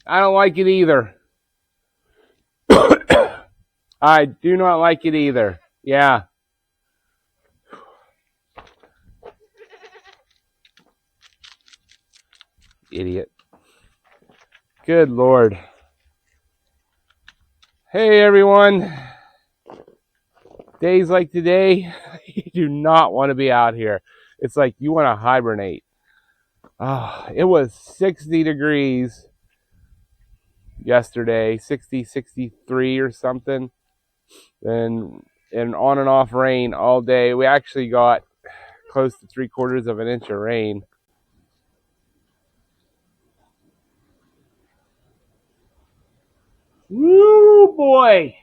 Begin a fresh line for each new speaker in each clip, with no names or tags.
I don't like it either. I do not like it either. Yeah. Idiot. Good Lord. Hey, everyone. Days like today, you do not want to be out here. It's like you want to hibernate. It was 60 degrees yesterday, 60, 63 or something. And on and off rain all day. We actually got close to 3/4 of an inch of rain. Woo, boy.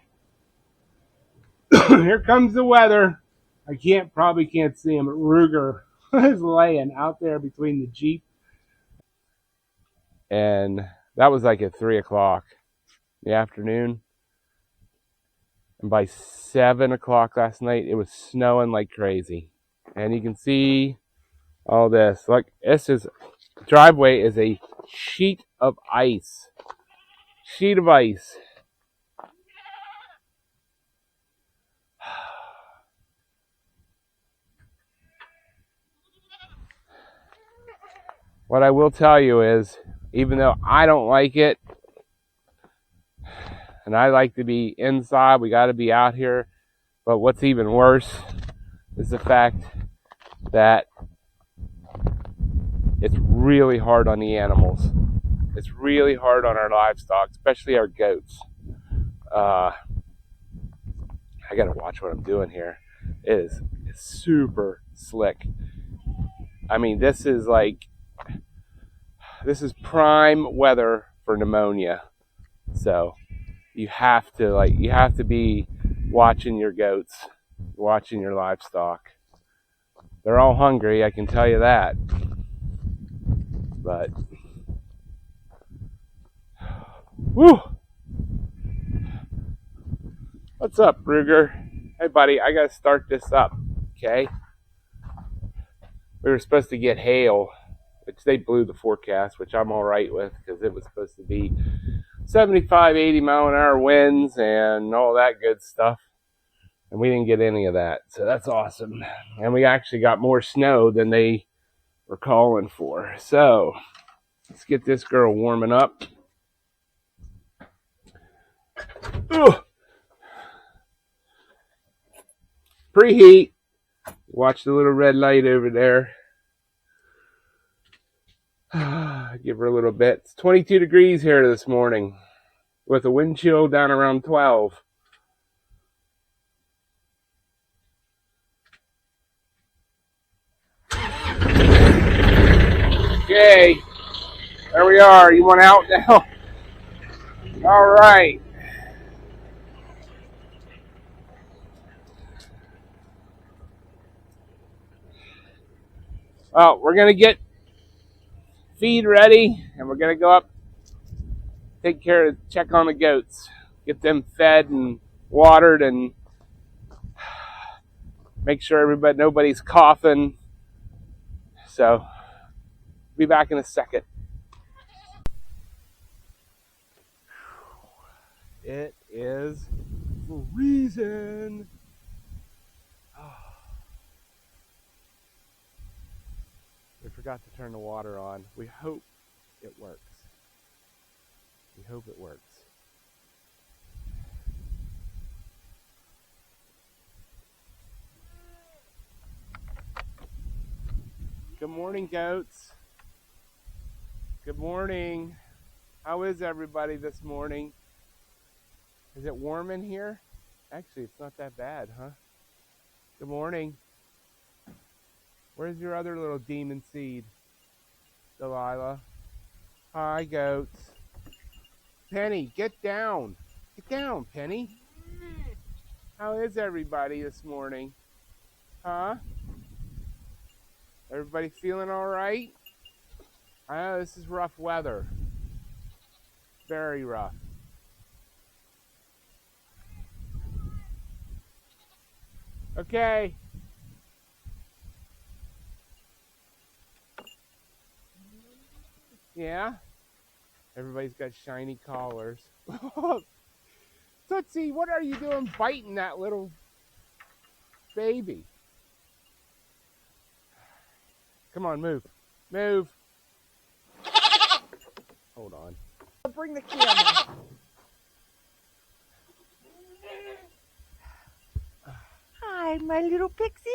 Here comes the weather. I probably can't see him. Ruger is laying out there between the Jeep. And that was like at 3 o'clock in the afternoon. And by 7 o'clock last night, it was snowing like crazy. And you can see all this. Look, driveway is a sheet of ice. Sheet of ice. What I will tell you is, even though I don't like it, and I like to be inside, we got to be out here. But what's even worse is the fact that it's really hard on the animals. It's really hard on our livestock, especially our goats. I got to watch what I'm doing here. It's super slick. I mean, this is prime weather for pneumonia. So you have to be watching your goats, watching your livestock. They're all hungry, I can tell you that. But whew. What's up, Ruger? Hey, buddy, I gotta start this up, okay? We were supposed to get hail, which they blew the forecast, which I'm all right with, because it was supposed to be 75, 80 mile an hour winds and all that good stuff. And we didn't get any of that, so that's awesome. And we actually got more snow than they were calling for. So let's get this girl warming up. Ugh. Preheat. Watch the little red light over there. Give her a little bit. It's 22 degrees here this morning with a wind chill down around 12. Okay, there we are. You want out now? All right. Well, we're going to get feed ready, and we're going to go up, check on the goats, get them fed and watered, and make sure nobody's coughing. So, be back in a second. It is freezing. We forgot to turn the water on. We hope it works. We hope it works. Good morning, goats. Good morning. How is everybody this morning? Is it warm in here? Actually, it's not that bad, huh? Good morning. Where's your other little demon seed, Delilah? Hi, goats. Penny, get down. Get down, Penny. How is everybody this morning? Huh? Everybody feeling all right? I know this is rough weather. Very rough. Okay. Yeah? Everybody's got shiny collars. Tootsie, what are you doing biting that little baby? Come on, move. Move. Hold on.
I'll bring the camera. Hi, my little pixie.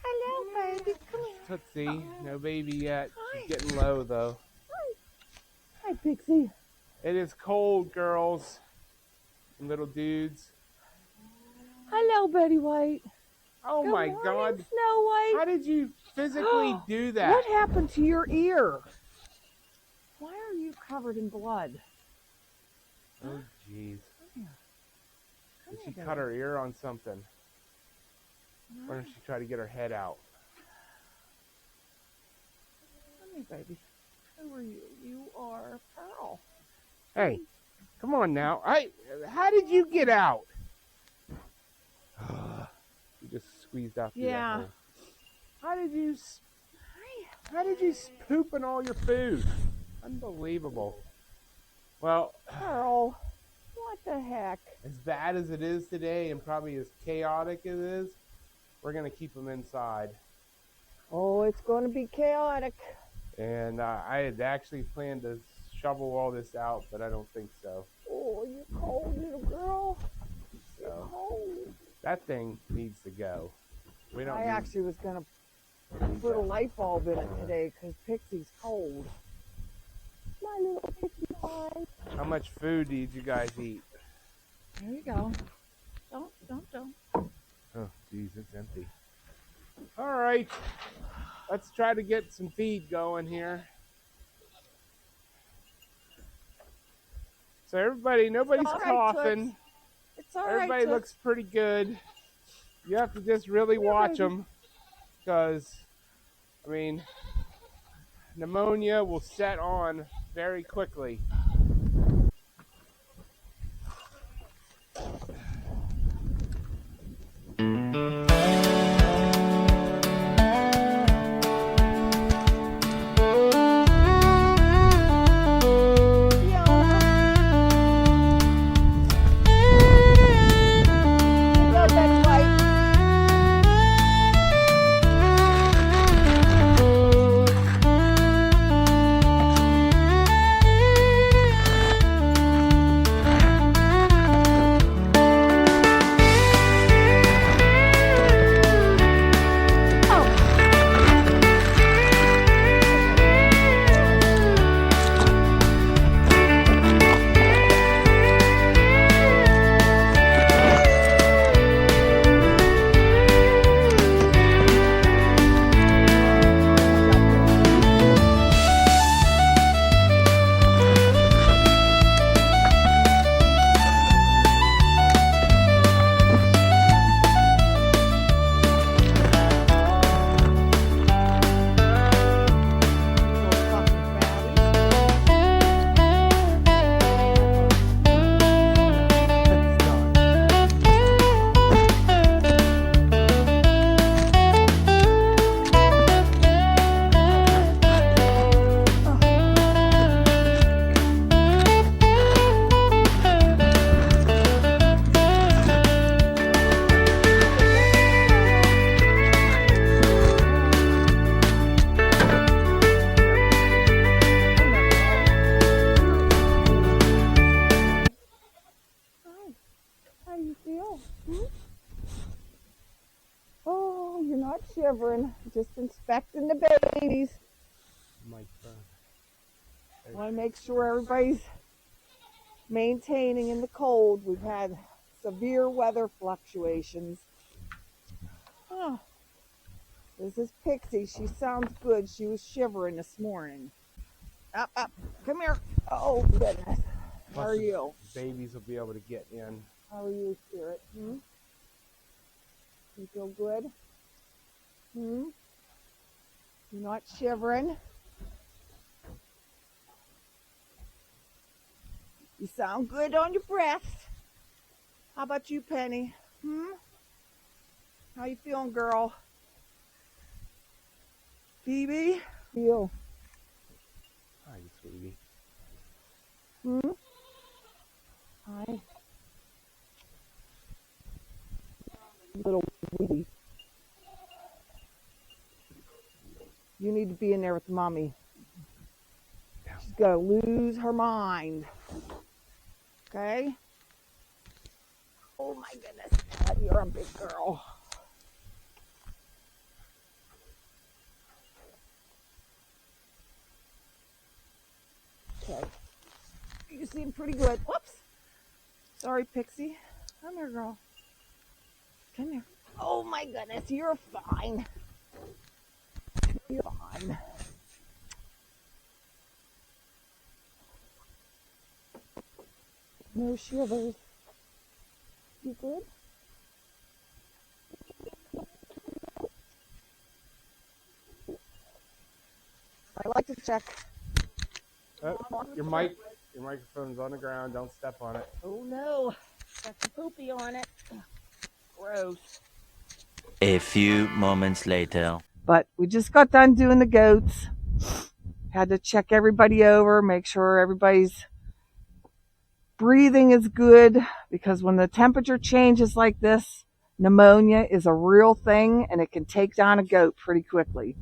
Hello, baby. Come here.
Tootsie, no baby yet.
Hi.
She's getting low, though.
Hi, Pixie.
It is cold, girls and little dudes.
Hello, Betty White.
Oh
Good
my
morning,
God.
Snow White.
How did you physically do that?
What happened to your ear? Why are you covered in blood?
Oh, jeez.
Come here. Come
Did she
here,
cut
baby.
her ear on something? Why don't she try to get her head out?
Come here, baby. Who are you? You are Pearl.
Hey, come on now. How did you get out? You just squeezed out through that
Yeah.
hole. How did you poop in all your food? Unbelievable. Well,
Pearl, what the heck?
as bad as it is today and probably as chaotic as it is, we're going to keep them inside.
Oh, it's going to be chaotic.
And I had actually planned to shovel all this out, but I don't think so.
Oh, you're cold, little girl. You're
So
cold.
that thing needs to go. We don't
I
need
actually was going to put a light bulb in it today because Pixie's cold. My little Pixie pie.
How much food did you guys eat?
There you go. Don't.
Oh, geez, it's empty. All right, let's try to get some feed going here. So nobody's
All right,
coughing.
Toots. It's all right.
Everybody
Toots.
looks pretty good. You have to just really watch
baby.
them because, I mean, pneumonia will set on very quickly.
Go, Betty White. How you feel? Oh, you're not shivering. Just inspecting the babies.
My God.
I want to make sure everybody's maintaining in the cold. We've had severe weather fluctuations. Oh, this is Pixie. She sounds good. She was shivering this morning. Up. Come here. Oh, goodness. How are you?
Babies will be able to get in.
How are you, Spirit? You feel good? You're not shivering? You sound good on your breath. How about you, Penny? How you feeling, girl? Phoebe? Feel.
Hi, sweetie.
Hmm? Hi. Little weedy. You need to be in there with mommy. She's gonna lose her mind. Okay? Oh my goodness. You're a big girl. Okay. You seem pretty good. Whoops. Sorry, Pixie. Come here, girl. Come here. Oh my goodness, you're fine. You're fine. No shivers. You good? I like to check.
Oh, your microphone's on the ground. Don't step on it.
Oh no, got some poopy on it. Gross.
A few moments later.
But we just got done doing the goats. Had to check everybody over, make sure everybody's breathing is good, because when the temperature changes like this, pneumonia is a real thing and it can take down a goat pretty quickly.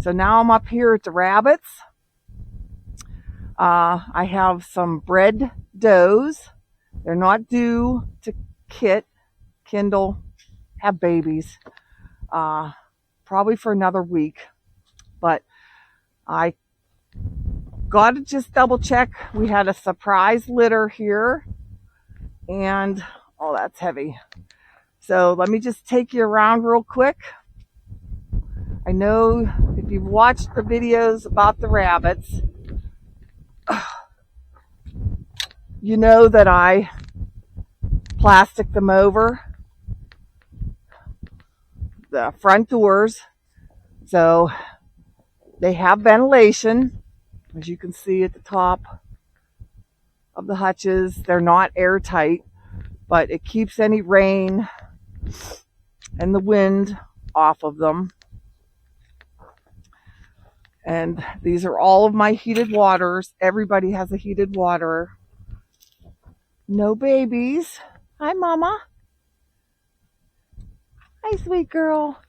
So now I'm up here at the rabbits. I have some bred does. They're not due to kindle, have babies, probably for another week. But I got to just double check. We had a surprise litter here, and oh, that's heavy. So let me just take you around real quick. I know if you've watched the videos about the rabbits, you know that I plastic them over the front doors, so they have ventilation, as you can see at the top of the hutches. They're not airtight, but it keeps any rain and the wind off of them. And these are all of my heated waters. Everybody has a heated water. No babies. Hi, Mama. Hi, sweet girl.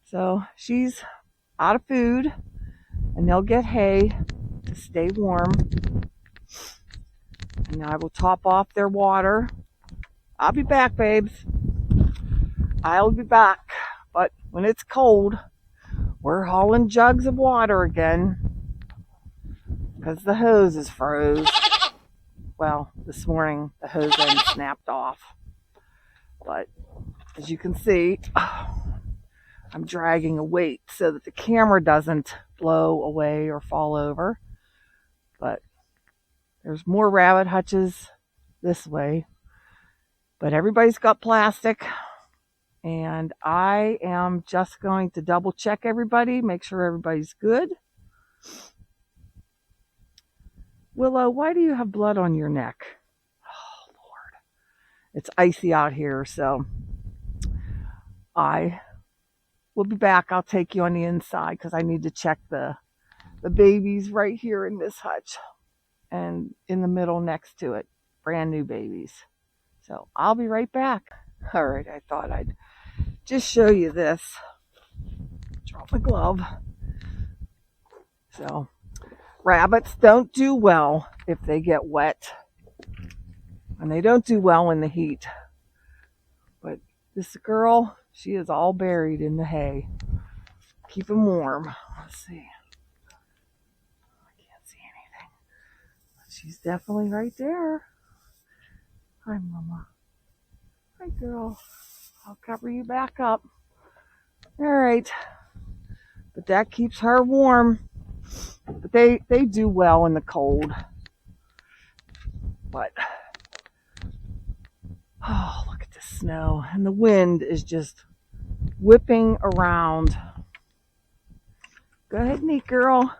So she's out of food, and they'll get hay to stay warm. And I will top off their water. I'll be back, babes. I'll be back. But when it's cold, we're hauling jugs of water again, because the hose is froze. Well, this morning the hose end snapped off. But as you can see, I'm dragging a weight so that the camera doesn't blow away or fall over. But there's more rabbit hutches this way. But everybody's got plastic. And I am just going to double check everybody, make sure everybody's good. Willow, why do you have blood on your neck? Oh, Lord. It's icy out here, so I will be back. I'll take you on the inside because I need to check the babies right here in this hutch and in the middle next to it. Brand new babies. So I'll be right back. All right, I thought I'd just show you this. Drop my glove. So, rabbits don't do well if they get wet. And they don't do well in the heat. But this girl, she is all buried in the hay. Keep them warm. Let's see. I can't see anything. But she's definitely right there. Hi, Mama. Hi, girl. I'll cover you back up. All right. But that keeps her warm. But they do well in the cold. But, oh, look at the snow. And the wind is just whipping around. Go ahead, neat girl.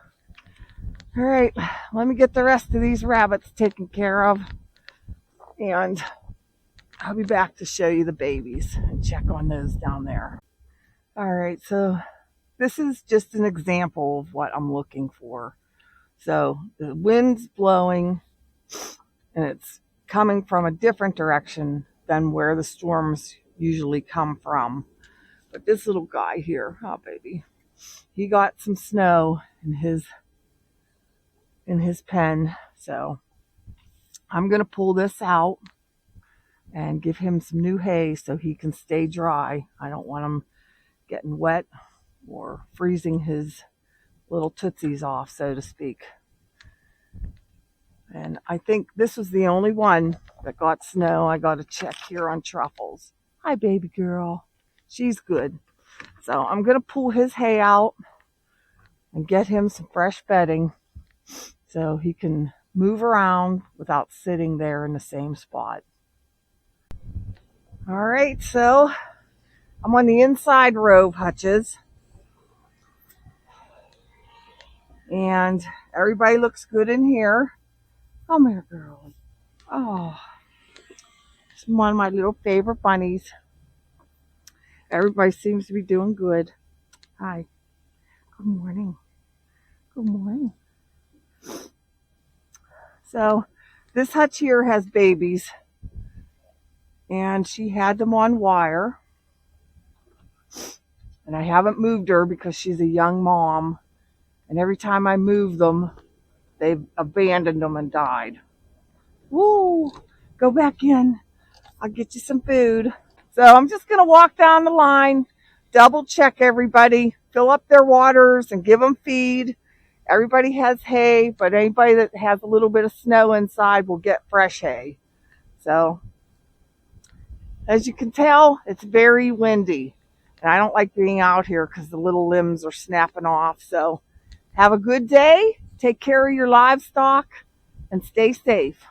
All right. Let me get the rest of these rabbits taken care of. And I'll be back to show you the babies and check on those down there. All right, so this is just an example of what I'm looking for. So the wind's blowing and it's coming from a different direction than where the storms usually come from. But this little guy here, oh baby, he got some snow in his pen. So I'm going to pull this out and give him some new hay so he can stay dry. I don't want him getting wet or freezing his little tootsies off, so to speak. And I think this was the only one that got snow. I got to check here on Truffles. Hi, baby girl. She's good. So I'm going to pull his hay out and get him some fresh bedding so he can move around without sitting there in the same spot. All right, so I'm on the inside row of hutches. And everybody looks good in here. Come here, girl. Oh, it's one of my little favorite bunnies. Everybody seems to be doing good. Hi. Good morning. Good morning. So this hutch here has babies. And she had them on wire. And I haven't moved her because she's a young mom. And every time I move them, they've abandoned them and died. Woo! Go back in. I'll get you some food. So I'm just going to walk down the line, double check everybody, fill up their waters and give them feed. Everybody has hay, but anybody that has a little bit of snow inside will get fresh hay. So as you can tell, it's very windy. And I don't like being out here because the little limbs are snapping off. So have a good day. Take care of your livestock and stay safe.